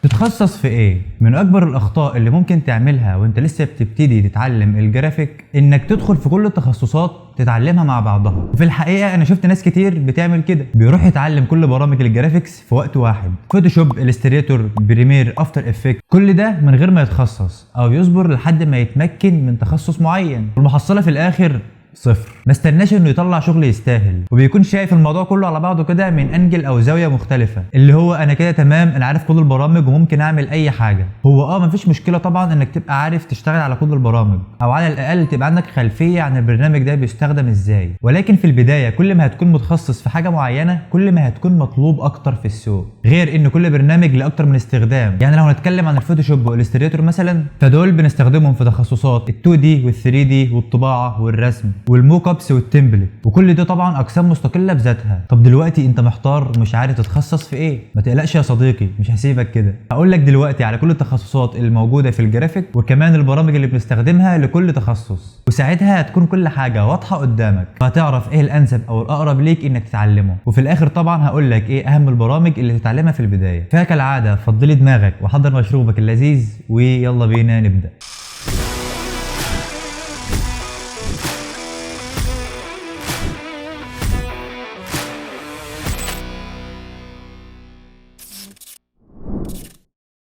تتخصص في ايه؟ من اكبر الاخطاء اللي ممكن تعملها وانت لسه بتبتدي تتعلم الجرافيك انك تدخل في كل التخصصات تتعلمها مع بعضها. وفي الحقيقه انا شفت ناس كتير بتعمل كده، بيروح يتعلم كل برامج الجرافيكس في وقت واحد، فوتوشوب، الستريتور، بريمير، افتر افكت، كل ده من غير ما يتخصص او يصبر لحد ما يتمكن من تخصص معين، والمحصله في الاخر صفر. ما استناش انه يطلع شغل يستاهل، وبيكون شايف الموضوع كله على بعضه كده من انجل او زاويه مختلفه، اللي هو انا كده تمام، انا عارف كل البرامج وممكن اعمل اي حاجه. هو مفيش مشكله طبعا انك تبقى عارف تشتغل على كل البرامج، او على الاقل تبقى عندك خلفيه عن البرنامج ده بيستخدم ازاي، ولكن في البدايه كل ما هتكون متخصص في حاجه معينه كل ما هتكون مطلوب اكتر في السوق، غير ان كل برنامج له اكتر من استخدام. يعني لو هنتكلم عن الفوتوشوب والستريتور مثلا، فدول بنستخدمهم في تخصصات ال2 دي وال3 دي والطباعه والرسم والموك ابس والتمبلت، وكل دي طبعا اقسام مستقله بذاتها. طب دلوقتي انت محتار ومش عارف تتخصص في ايه؟ ما تقلقش يا صديقي، مش هسيبك كده. هقول لك دلوقتي على كل التخصصات الموجوده في الجرافيك، وكمان البرامج اللي بنستخدمها لكل تخصص، وساعتها هتكون كل حاجه واضحه قدامك، فهتعرف ايه الانسب او الاقرب ليك انك تتعلمه. وفي الاخر طبعا هقول لك ايه اهم البرامج اللي تتعلمها في البدايه. فكالعاده فضلي دماغك وحضر مشروبك اللذيذ ويلا بينا نبدا.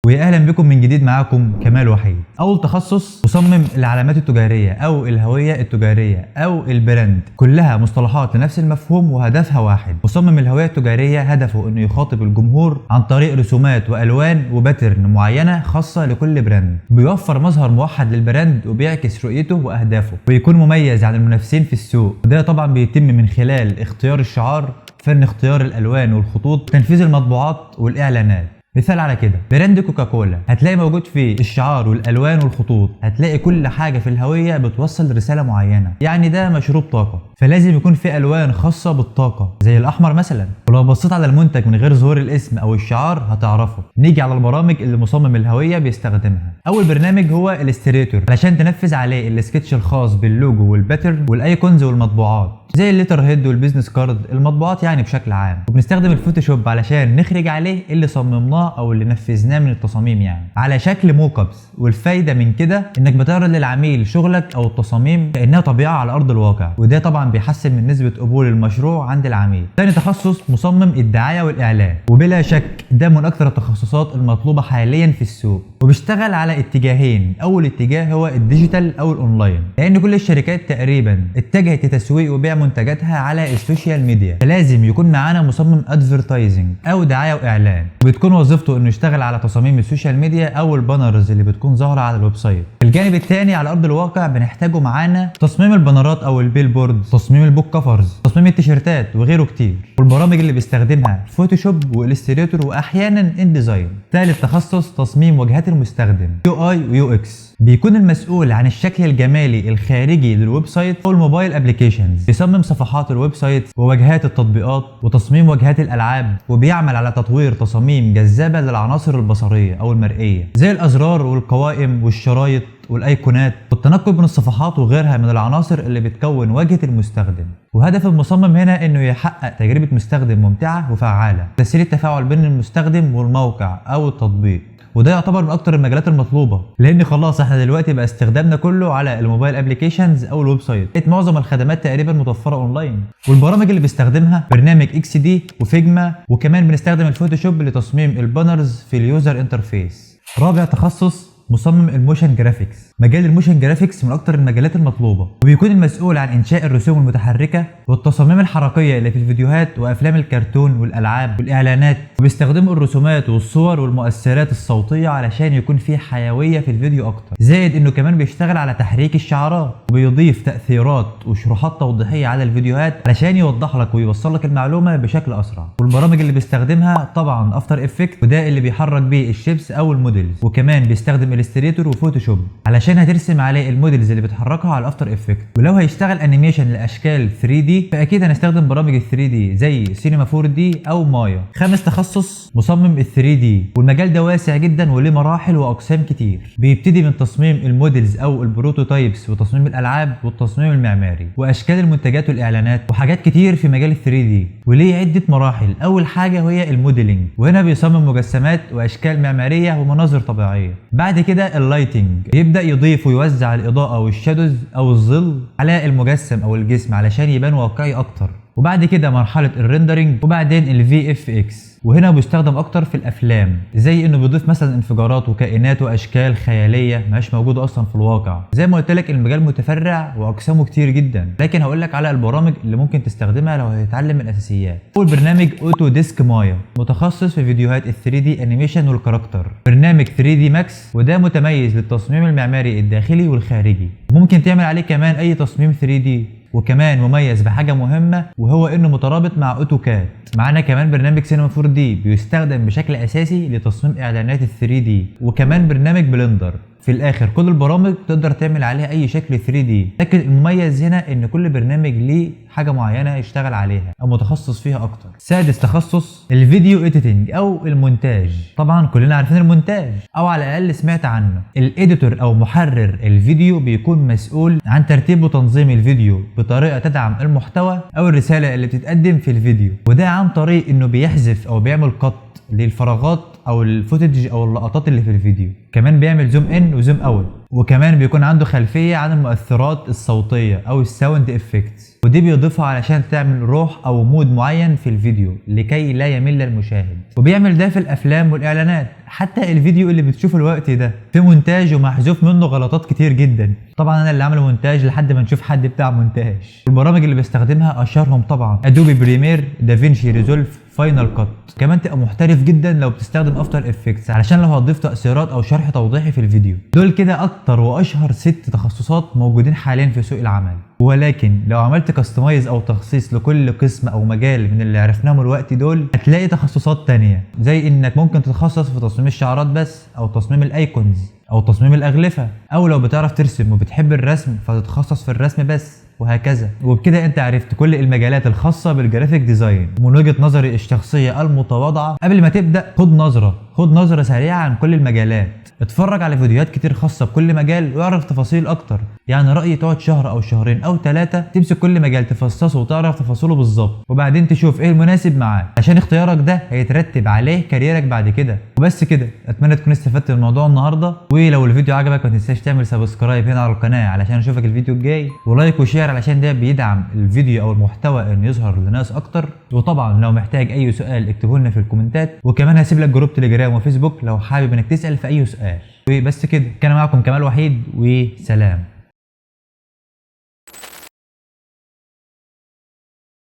واهلا بكم من جديد، معاكم كمال وحيد. اول تخصص مصمم العلامات التجاريه او الهويه التجاريه او البراند، كلها مصطلحات لنفس المفهوم وهدفها واحد. مصمم الهويه التجاريه هدفه انه يخاطب الجمهور عن طريق رسومات والوان وباترن معينه خاصه لكل براند، بيوفر مظهر موحد للبراند وبيعكس رؤيته واهدافه، ويكون مميز عن المنافسين في السوق. وده طبعا بيتم من خلال اختيار الشعار، فن اختيار الالوان والخطوط، تنفيذ المطبوعات والاعلانات. مثال على كده براند كوكاكولا، هتلاقي موجود فيه الشعار والالوان والخطوط، هتلاقي كل حاجه في الهويه بتوصل رساله معينه. يعني ده مشروب طاقه، فلازم يكون فيه الوان خاصه بالطاقه زي الاحمر مثلا. ولو بصيت على المنتج من غير ظهور الاسم او الشعار هتعرفه. نيجي على البرامج اللي مصمم الهويه بيستخدمها. اول برنامج هو الستريتور، علشان تنفذ عليه السكتش الخاص باللوجو والباترن والايكونز والمطبوعات زي الليتر هيد والبيزنس كارد، المطبوعات يعني بشكل عام. وبنستخدم الفوتوشوب علشان نخرج عليه اللي صممناه او اللي نفذناه من التصاميم يعني على شكل موك ابس. والفايده من كده انك بتعرض للعميل شغلك او التصاميم كانها طبيعه على ارض الواقع، وده طبعا بيحسن من نسبه قبول المشروع عند العميل. ثاني تخصص مصمم الدعايه والاعلان، وبلا شك ده من اكثر التخصصات المطلوبه حاليا في السوق، وبيشتغل على اتجاهين. اول اتجاه هو الديجيتال او الاونلاين، لان كل الشركات تقريبا اتجهت لتسويق وبيع منتجاتها على السوشيال ميديا، فلازم يكون معانا مصمم ادفرتايزنج او دعايه واعلان، وبتكون وظيفته انه يشتغل على تصاميم السوشيال ميديا او البانرز اللي بتكون ظاهره على الويب سايت. الجانب الثاني على ارض الواقع بنحتاجه معانا تصميم البانرات او البيلبورد، تصميم البوك كفرز، تصميم التيشيرتات وغيره كتير. والبرامج اللي بيستخدمها فوتوشوب والستريتور واحيانا انديزاين. ثالث تخصص تصميم واجهات المستخدم، يو اي ويو اكس، بيكون المسؤول عن الشكل الجمالي الخارجي للويب سايت او الموبايل ابلكيشنز، بيصمم صفحات الويب سايت وواجهات التطبيقات وتصميم واجهات الالعاب، وبيعمل على تطوير تصاميم جذابه للعناصر البصريه او المرئيه زي الازرار والقوائم والشرايط والايقونات والتنقل بين الصفحات وغيرها من العناصر اللي بتكون واجهه المستخدم. وهدف المصمم هنا انه يحقق تجربه مستخدم ممتعه وفعاله، تسهيل التفاعل بين المستخدم والموقع او التطبيق. وده يعتبر من اكتر المجالات المطلوبه، لان خلاص احنا دلوقتي بقى استخدامنا كله على الموبايل ابلكيشنز او الويب سايت، بقت معظم الخدمات تقريبا متوفره اونلاين. والبرامج اللي بيستخدمها برنامج اكس دي وفيجما، وكمان بنستخدم الفوتوشوب لتصميم البانرز في اليوزر انترفيس. رابع تخصص مصمم الموشن جرافيكس. مجال الموشن جرافيكس من اكتر المجالات المطلوبه، وبيكون المسؤول عن انشاء الرسوم المتحركه والتصاميم الحركيه اللي في الفيديوهات وافلام الكرتون والالعاب والاعلانات. وبيستخدموا الرسومات والصور والمؤثرات الصوتيه علشان يكون في حيويه في الفيديو اكتر، زائد انه كمان بيشتغل على تحريك الشعارات وبيضيف تاثيرات وشروحات توضيحيه على الفيديوهات علشان يوضح لك ويوصل لك المعلومه بشكل اسرع. والبرامج اللي بيستخدمها طبعا افتر افكت، وده اللي بيحرك بيه الشيبس او الموديلز، وكمان بيستخدم الستريتور وفوتوشوب علشان هترسم عليه الموديلز اللي بتحركها على الافتر افكت. ولو هيشتغل انيميشن لاشكال 3D فاكيد هنستخدم برامج ال 3D زي سينما 4D او مايا. خامس تخصص مصمم ال 3D، والمجال ده واسع جدا وليه مراحل واقسام كتير. بيبتدي من تصميم الموديلز او البروتوتايبس وتصميم الالعاب والتصميم المعماري واشكال المنتجات والاعلانات وحاجات كتير في مجال ال 3D، وليه عده مراحل. اول حاجه وهي الموديلنج، وهنا بيصمم مجسمات واشكال معماريه ومناظر طبيعيه. بعد كده اللايتنج، يبدا يضيف ويوزع الاضاءه والشادوز او الظل على المجسم او الجسم علشان يبان واقعي اكتر. وبعد كده مرحله الريندرنج، وبعدين الفي اف اكس، وهنا بيستخدم اكتر في الافلام، زي انه بيضيف مثلا انفجارات وكائنات واشكال خياليه مش موجوده اصلا في الواقع. زي ما قلت لك المجال متفرع واقسامه كتير جدا، لكن هقول لك على البرامج اللي ممكن تستخدمها لو هتتعلم الاساسيات. اول برنامج اوتو ديسك مايا، متخصص في فيديوهات ال 3D انيميشن والكاركتر. برنامج 3D ماكس، وده متميز للتصميم المعماري الداخلي والخارجي، ممكن تعمل عليه كمان اي تصميم 3D. وكمان مميز بحاجة مهمة وهو انه مترابط مع اوتوكاد. معانا كمان برنامج سينما 4D بيستخدم بشكل اساسي لتصميم اعلانات ال 3D، وكمان برنامج بلندر. في الاخر كل البرامج تقدر تعمل عليها اي شكل 3D، لكن المميز هنا ان كل برنامج ليه حاجة معينة يشتغل عليها او متخصص فيها اكتر. سادس تخصص الفيديو اديتنج او المونتاج. طبعا كلنا عارفين المونتاج او على الاقل سمعت عنه. الاديتور او محرر الفيديو بيكون مسؤول عن ترتيب وتنظيم الفيديو بطريقة تدعم المحتوى او الرسالة اللي بتتقدم في الفيديو، وده عن طريق انه بيحذف او بيعمل قط للفراغات او الفوتج او اللقطات اللي في الفيديو. كمان بيعمل زوم ان وزوم اوت، وكمان بيكون عنده خلفية عن المؤثرات الصوتية او الساوند افكتس، ودي بيضيفها علشان تعمل روح او مود معين في الفيديو لكي لا يمل المشاهد. وبيعمل ده في الافلام والاعلانات. حتى الفيديو اللي بتشوفه الوقت ده في مونتاج ومحذوف منه غلطات كتير جدا. طبعا انا اللي عامل مونتاج لحد ما نشوف حد بتاع مونتاج. البرامج اللي بستخدمها اشهرهم طبعا ادوبي بريمير، دافينشي ريزولف، فاينل كات. كمان تبقى محترف جدا لو بتستخدم افتر افكتس علشان لو هتضيف تأثيرات او شرح توضيحي في الفيديو. دول كده اكتر واشهر 6 تخصصات موجودين حاليا في سوق العمل. ولكن لو عملت كاستمايز او تخصيص لكل قسم او مجال من اللي عرفناهم الوقت دول هتلاقي تخصصات تانية، زي انك ممكن تتخصص في تصميم الشعارات بس، او تصميم الايكونز، او تصميم الاغلفة، او لو بتعرف ترسم وبتحب الرسم فتتخصص في الرسم بس، وهكذا. وبكده انت عرفت كل المجالات الخاصة بالجرافيك ديزاين. من وجهة نظري الشخصية المتواضعة، قبل ما تبدأ خد نظرة سريعة عن كل المجالات، اتفرج على فيديوهات كتير خاصة بكل مجال واعرف تفاصيل اكتر. يعني رأيي تقعد شهر او شهرين او 3 تمسك كل مجال تفصصه وتعرف تفاصيله بالظبط، وبعدين تشوف ايه المناسب معاك عشان اختيارك ده هيترتب عليه كاريرك بعد كده. وبس كده، اتمنى تكون استفدت من الموضوع النهارده. ولو الفيديو عجبك ما تنساش تعمل سبسكرايب هنا على القناة علشان اشوفك الفيديو الجاي، ولايك وشير علشان ده بيدعم الفيديو او المحتوى انه يظهر لناس اكتر. وطبعا لو محتاج اي سؤال اكتبه لنا في الكومنتات، وكمان هسيب لك جروب تليجرام وفيسبوك لو حابب انك تسأل في اي سؤال. وبس كده، كان معكم كمال وحيد، وسلام.